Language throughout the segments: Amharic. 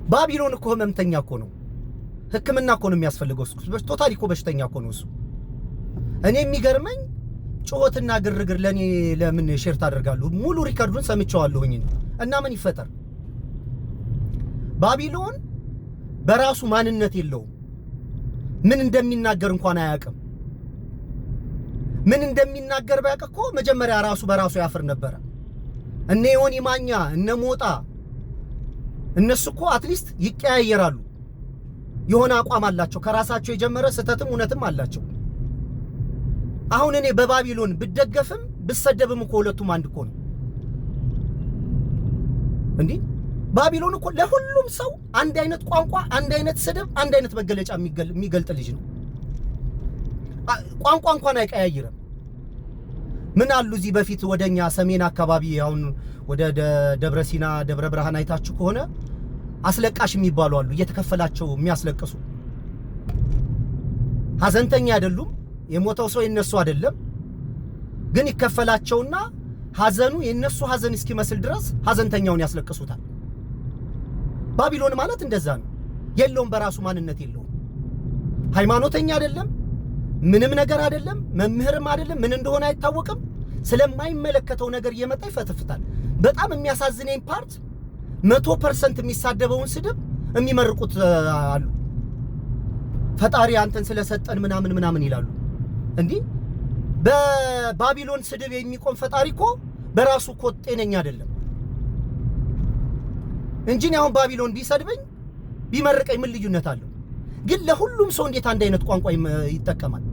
ባቢሎን እኮ ህመምተኛ እኮ ነው። ህክምና እኮ ነው የሚያስፈልገው። ቶታሊ እኮ በሽተኛ እኮ ነው እሱ። እኔ የሚገርመኝ ጩኸትና ግርግር ለኔ ለምን ሼር ታደርጋለሁ? ሙሉ ሪከርዱን ሰምቼዋለሁኝ እና ምን ይፈጠር? ባቢሎን በራሱ ማንነት የለውም። ምን እንደሚናገር እንኳን አያውቅም። ምን እንደሚናገር ባያውቅ እኮ መጀመሪያ ራሱ በራሱ ያፍር ነበር። እነ ዮኒ ማኛ እነ ሞጣ እነሱ እኮ አትሊስት ይቀያየራሉ። የሆነ አቋም አላቸው። ከራሳቸው የጀመረ ስተትም እውነትም አላቸው። አሁን እኔ በባቢሎን ብደገፍም ብሰደብም እኮ ሁለቱም አንድ እኮ ነው እንዴ? ባቢሎን እኮ ለሁሉም ሰው አንድ አይነት ቋንቋ፣ አንድ አይነት ስድብ፣ አንድ አይነት መገለጫ የሚገልጥ ልጅ ነው። ቋንቋ እንኳን አይቀያይርም። ምን አሉ እዚህ በፊት ወደኛ ሰሜን አካባቢ አሁን ወደ ደብረ ሲና ደብረ ብርሃን አይታችሁ ከሆነ አስለቃሽ የሚባሉ አሉ፣ እየተከፈላቸው የሚያስለቅሱ። ሀዘንተኛ አይደሉም፣ የሞተው ሰው የነሱ አይደለም፣ ግን ይከፈላቸውና ሀዘኑ የነሱ ሀዘን እስኪመስል ድረስ ሀዘንተኛውን ያስለቅሱታል። ባቢሎን ማለት እንደዛ ነው። የለውም፣ በራሱ ማንነት የለውም። ሃይማኖተኛ አይደለም፣ ምንም ነገር አይደለም፣ መምህርም አይደለም፣ ምን እንደሆነ አይታወቅም። ስለማይመለከተው ነገር እየመጣ ይፈትፍታል። በጣም የሚያሳዝነኝ ፓርት 100% የሚሳደበውን ስድብ የሚመርቁት አሉ። ፈጣሪ አንተን ስለሰጠን ምናምን ምናምን ይላሉ። እንዲህ በባቢሎን ስድብ የሚቆም ፈጣሪ እኮ በራሱ እኮ ጤነኛ አይደለም እንጂ አሁን ባቢሎን ቢሰድበኝ ቢመርቀኝ ምን ልዩነት አለው? ግን ለሁሉም ሰው እንዴት አንድ አይነት ቋንቋ ይጠቀማል?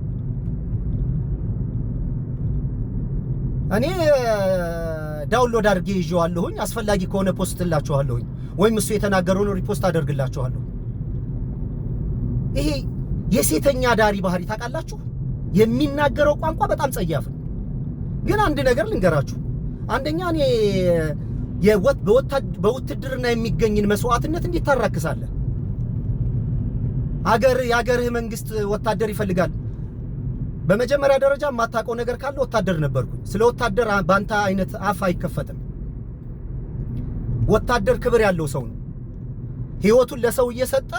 እኔ ዳውንሎድ አድርጌ ይዤዋለሁኝ። አስፈላጊ ከሆነ ፖስትላችኋለሁኝ ወይም እሱ የተናገረውን ሪፖስት አደርግላችኋለሁ። ይሄ የሴተኛ ዳሪ ባህሪ ታውቃላችሁ? የሚናገረው ቋንቋ በጣም ጸያፍ ነው። ግን አንድ ነገር ልንገራችሁ። አንደኛ እኔ በውትድርና የሚገኝን መስዋዕትነት እንዴት ታራክሳለህ? የአገርህ መንግስት ወታደር ይፈልጋል። በመጀመሪያ ደረጃ የማታውቀው ነገር ካለ ወታደር ነበርኩኝ። ስለ ወታደር ባንታ አይነት አፍ አይከፈትም። ወታደር ክብር ያለው ሰው ነው። ህይወቱን ለሰው እየሰጠ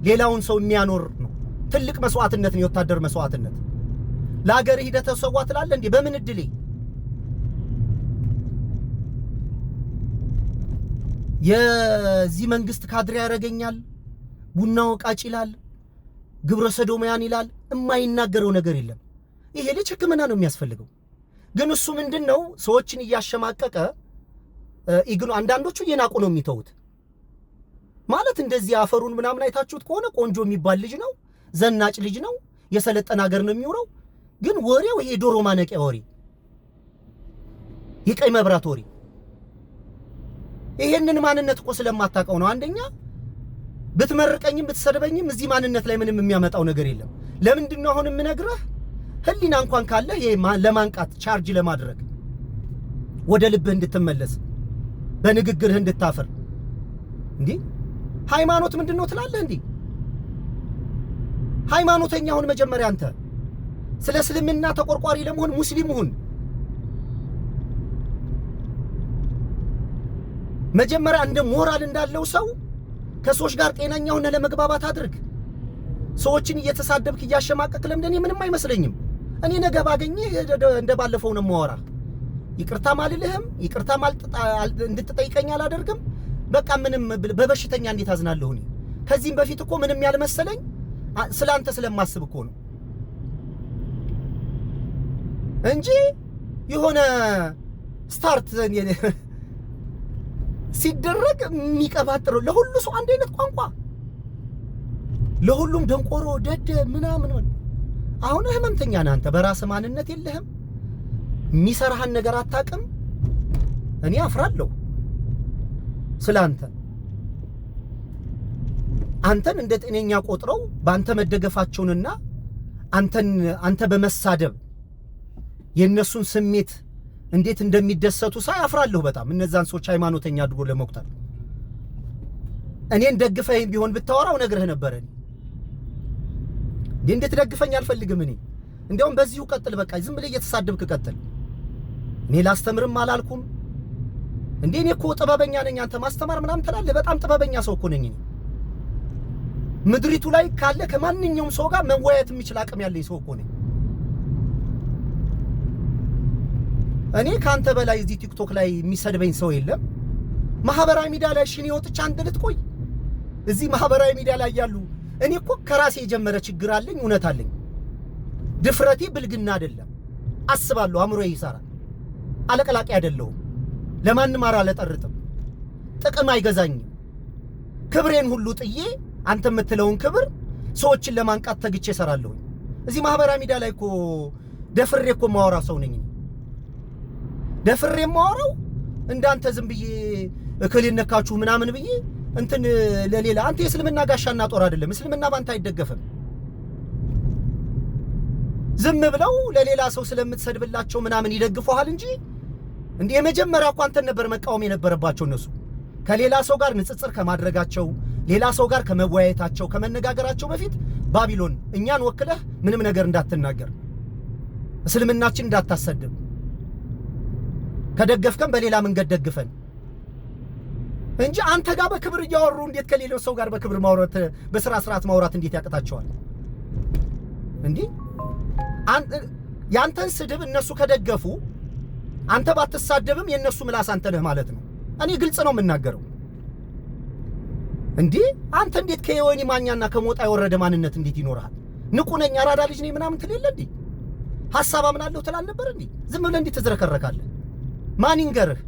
ሌላውን ሰው የሚያኖር ነው። ትልቅ መስዋዕትነት ነው የወታደር መስዋዕትነት። ለአገርህ ሂደህ ተሰዋ ትላለህ እንዴ? በምን እድሌ? የዚህ መንግስት ካድሬ ያረገኛል፣ ቡናው ቃጭ ይላል፣ ግብረ ሰዶማያን ይላል። የማይናገረው ነገር የለም። ይሄ ልጅ ህክምና ነው የሚያስፈልገው። ግን እሱ ምንድነው ሰዎችን እያሸማቀቀ አንዳንዶቹ እየናቁ ነው የሚተውት። ማለት እንደዚህ አፈሩን ምናምን አይታችሁት ከሆነ ቆንጆ የሚባል ልጅ ነው፣ ዘናጭ ልጅ ነው፣ የሰለጠነ ሀገር ነው የሚውረው። ግን ወሬው ይሄ ዶሮ ማነቂያ ወሬ፣ የቀይ መብራት ወሬ። ይሄንን ማንነት እኮ ስለማታውቀው ነው። አንደኛ ብትመርቀኝም ብትሰድበኝም እዚህ ማንነት ላይ ምንም የሚያመጣው ነገር የለም። ለምንድነው አሁን የምነግርህ? ህሊና እንኳን ካለ ይሄ ለማንቃት ቻርጅ ለማድረግ ወደ ልብህ እንድትመለስ በንግግርህ እንድታፈር። እንዴ ሃይማኖት ምንድነው ትላለህ እንዴ? ሃይማኖተኛ ሁን መጀመሪያ። አንተ ስለ እስልምና ተቆርቋሪ ለመሆን ሙስሊም ሁን መጀመሪያ። እንደ ሞራል እንዳለው ሰው ከሰዎች ጋር ጤነኛ ሆነ ለመግባባት አድርግ። ሰዎችን እየተሳደብክ እያሸማቀክ ለምንድን ምንም አይመስለኝም። እኔ ነገ ባገኘህ እንደባለፈው ነው የማወራ። ይቅርታ ማልልህም ይቅርታ እንድትጠይቀኝ አላደርግም። በቃ ምንም በበሽተኛ እንዴት አዝናለሁ እኔ። ከዚህም በፊት እኮ ምንም ያልመሰለኝ ስላንተ ስለማስብ እኮ ነው እንጂ የሆነ ስታርት ሲደረግ የሚቀባጥረው ለሁሉ ሰው አንድ አይነት ቋንቋ፣ ለሁሉም ደንቆሮ ደደ ምናምን። አሁን ህመምተኛ ነህ አንተ። በራስህ ማንነት የለህም። የሚሰራህን ነገር አታውቅም። እኔ አፍራለሁ ስላንተ። አንተን እንደ ጤነኛ ቆጥረው በአንተ መደገፋቸውንና አንተ በመሳደብ የነሱን ስሜት እንዴት እንደሚደሰቱ ሳይ አፍራለሁ በጣም። እነዛን ሰዎች ሃይማኖተኛ አድርጎ ለመቁጠር እኔን ደግፈኝ ቢሆን ብታወራው ነግረህ ነበር። እኔ እንዴት ደግፈኝ አልፈልግም። እኔ እንደውም በዚሁ ቀጥል፣ በቃ ዝም ብለህ እየተሳደብክ ቀጥል። እኔ ላስተምርም አላልኩም እንዴ? እኔ እኮ ጥበበኛ ነኝ። አንተ ማስተማር ምናምን ትላለህ። በጣም ጥበበኛ ሰው እኮ ነኝ እኔ። ምድሪቱ ላይ ካለ ከማንኛውም ሰው ጋር መወያየት የሚችል አቅም ያለኝ ሰው እኮ ነኝ። እኔ ካንተ በላይ እዚህ ቲክቶክ ላይ የሚሰድበኝ ሰው የለም። ማህበራዊ ሚዲያ ላይ ሽኔ ወጥቼ አንተ ልትቆይ እዚህ ማህበራዊ ሚዲያ ላይ ያሉ እኔ እኮ ከራሴ የጀመረ ችግር አለኝ፣ እውነት አለኝ። ድፍረቴ ብልግና አይደለም። አስባለሁ፣ አእምሮዬ ይሰራል። አለቀላቂ አይደለሁም። ለማንም አልጠርጥም። ጥቅም አይገዛኝም። ክብሬን ሁሉ ጥዬ አንተ የምትለውን ክብር ሰዎችን ለማንቃት ተግቼ እሰራለሁ። እዚህ ማህበራዊ ሚዲያ ላይ እኮ ደፍሬ እኮ ማወራ ሰው ነኝ። ደፍሬ ማወራው እንዳንተ ዝም ብዬ እከሌን ነካችሁ ምናምን ብዬ እንትን ለሌላ አንተ የእስልምና ጋሻና ጦር አይደለም። እስልምና ባንተ አይደገፍም። ዝም ብለው ለሌላ ሰው ስለምትሰድብላቸው ምናምን ይደግፉሃል እንጂ እንዴ የመጀመሪያ እኮ አንተን ነበር መቃወም የነበረባቸው። እነሱ ከሌላ ሰው ጋር ንጽጽር ከማድረጋቸው ሌላ ሰው ጋር ከመወያየታቸው ከመነጋገራቸው በፊት ባቢሎን እኛን ወክለህ ምንም ነገር እንዳትናገር፣ እስልምናችን እንዳታሰድብ፣ ከደገፍከን በሌላ መንገድ ደግፈን እንጂ አንተ ጋር በክብር እያወሩ እንዴት ከሌላው ሰው ጋር በክብር ማውራት በስራ ስርዓት ማውራት እንዴት ያቀታቸዋል? እንዴ ያንተን ስድብ እነሱ ከደገፉ አንተ ባትሳደብም የነሱ ምላስ አንተ ነህ ማለት ነው። እኔ ግልጽ ነው የምናገረው። እንዴ አንተ እንዴት ከወይኒ ማኛና ከሞጣ የወረደ ማንነት እንዴት ይኖርሃል? ንቁ ነኝ አራዳ ልጅ ነኝ ምናምን ትልል እንዴ? ሐሳብ አምናለሁ ትላል ነበር እንዴ? ዝም ብለህ እንዴት ተዝረከረካለህ? ማን ይንገርህ?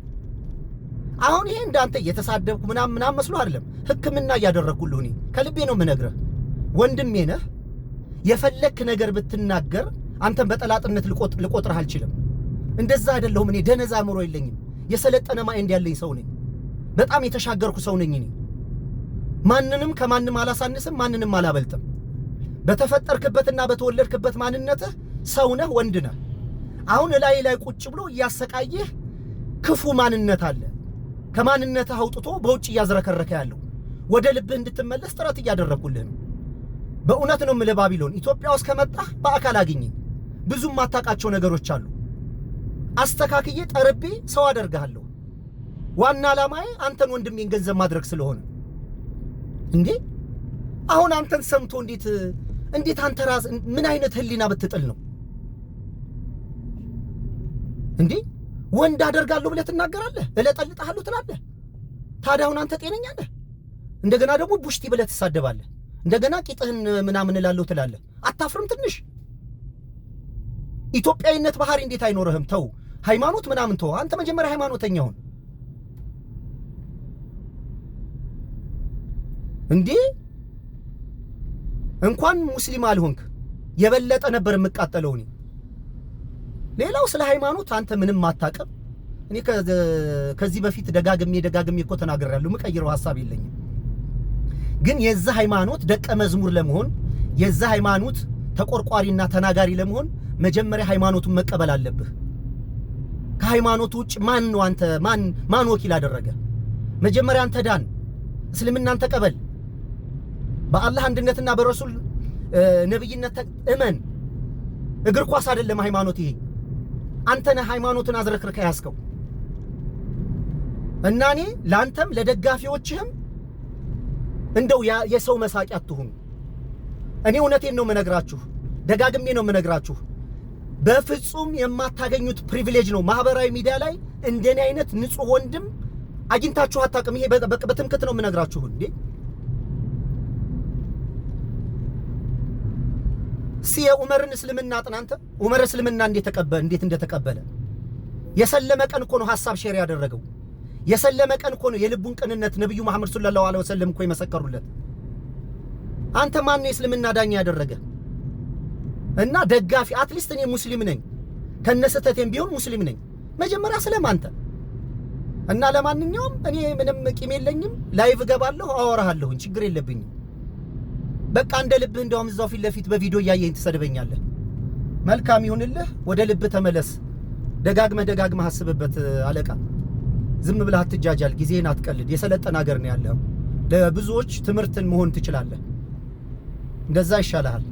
አሁን ይሄ እንዳንተ እየተሳደብኩ ምናምን መስሎ አይደለም። ህክምና እያደረኩልህ እኔ ከልቤ ነው የምነግርህ። ወንድሜ ነህ። የፈለክ ነገር ብትናገር አንተን በጠላጥነት ልቆጥርህ አልችልም። እንደዛ አይደለሁም እኔ። ደነዛ አእምሮ የለኝም። የሰለጠነ ማይንድ ያለኝ ሰው ነኝ። በጣም የተሻገርኩ ሰው ነኝ እኔ። ማንንም ከማንም አላሳንስም፣ ማንንም አላበልጥም። በተፈጠርክበትና በተወለድክበት ማንነትህ ሰው ነህ፣ ወንድ ነህ። አሁን ላይ ቁጭ ብሎ እያሰቃየህ ክፉ ማንነት አለ። ከማንነትህ አውጥቶ በውጭ እያዝረከረከ ያለው ወደ ልብህ እንድትመለስ ጥረት እያደረኩልህ ነው። በእውነት ነው የምልህ ባቢሎን፣ ኢትዮጵያ ውስጥ ከመጣህ በአካል አግኘኝ። ብዙ ማታውቃቸው ነገሮች አሉ። አስተካክዬ ጠርቤ ሰው አደርግሃለሁ። ዋና ዓላማዬ አንተን ወንድሜን ገንዘብ ማድረግ ስለሆነ እንዴ አሁን አንተን ሰምቶ እንዴት አንተ ራስ ምን አይነት ህሊና ብትጥል ነው እንዴ? ወንድ አደርጋለሁ ብለህ ትናገራለህ፣ እለጠልጥሃለሁ ትላለህ። ታዲያ አሁን አንተ ጤነኛ ነህ? እንደገና ደግሞ ቡሽቲ ብለህ ትሳደባለህ። እንደገና ቂጥህን ምናምን እላለሁ ትላለህ። አታፍርም ትንሽ? ኢትዮጵያዊነት ባህሪ እንዴት አይኖርህም? ተው ሃይማኖት ምናምን ተው። አንተ መጀመሪያ ሃይማኖተኛ ሁን እንዴ። እንኳን ሙስሊም አልሆንክ የበለጠ ነበር የምቃጠለው እኔ። ሌላው ስለ ሃይማኖት አንተ ምንም አታውቅም። እኔ ከዚህ በፊት ደጋግሜ እኮ ተናግሬያለሁ። የምቀይረው ሐሳብ የለኝም። ግን የዛ ሃይማኖት ደቀ መዝሙር ለመሆን የዛ ሃይማኖት ተቆርቋሪና ተናጋሪ ለመሆን መጀመሪያ ሃይማኖቱን መቀበል አለብህ። ከሃይማኖቱ ውጭ ማን ነው አንተ ማን ወኪል አደረገ? መጀመሪያ አንተ ዳን፣ እስልምናን ተቀበል። በአላህ አንድነትና በረሱል ነብይነት እመን። እግር ኳስ አይደለም ሃይማኖት ይሄ። አንተ ነህ ሃይማኖትን አዝረክርከ ያስከው። እና እኔ ላንተም ለደጋፊዎችህም እንደው የሰው መሳቂያ አትሁኑ። እኔ እውነቴን ነው የምነግራችሁ፣ ደጋግሜ ነው የምነግራችሁ። በፍጹም የማታገኙት ፕሪቪሌጅ ነው። ማህበራዊ ሚዲያ ላይ እንደኔ አይነት ንጹህ ወንድም አግኝታችሁ አታውቅም። ይሄ በትምክት ነው የምነግራችሁ እንዴ። ዑመርን እስልምና አጥናንተ ዑመር እስልምና እንዴት እንደተቀበለ የሰለመ ቀን እኮ ነው ሐሳብ ሼር ያደረገው። የሰለመ ቀን እኮ ነው የልቡን ቅንነት ነብዩ መሐመድ ሰለላሁ ዐለይሂ ወሰለም እኮ የመሰከሩለት። አንተ ማን ነው እስልምና ዳኛ ያደረገ? እና ደጋፊ አትሊስት እኔ ሙስሊም ነኝ፣ ከነስተቴም ቢሆን ሙስሊም ነኝ። መጀመሪያ ስለማንተ እና ለማንኛውም እኔ ምንም ቂም የለኝም። ላይቭ ገባለሁ፣ አወራሃለሁ፣ ችግር የለብኝም። በቃ እንደ ልብህ እንደውም እዛው ፊት ለፊት በቪዲዮ ያየኝ ትሰድበኛለህ። መልካም ይሁንልህ፣ ወደ ልብህ ተመለስ። ደጋግመህ አስብበት አለቃ። ዝም ብለህ አትጃጃል፣ ጊዜህን አትቀልድ። የሰለጠነ ሀገር ነው ያለው። ለብዙዎች ትምህርትን መሆን ትችላለህ። እንደዛ ይሻልሃል።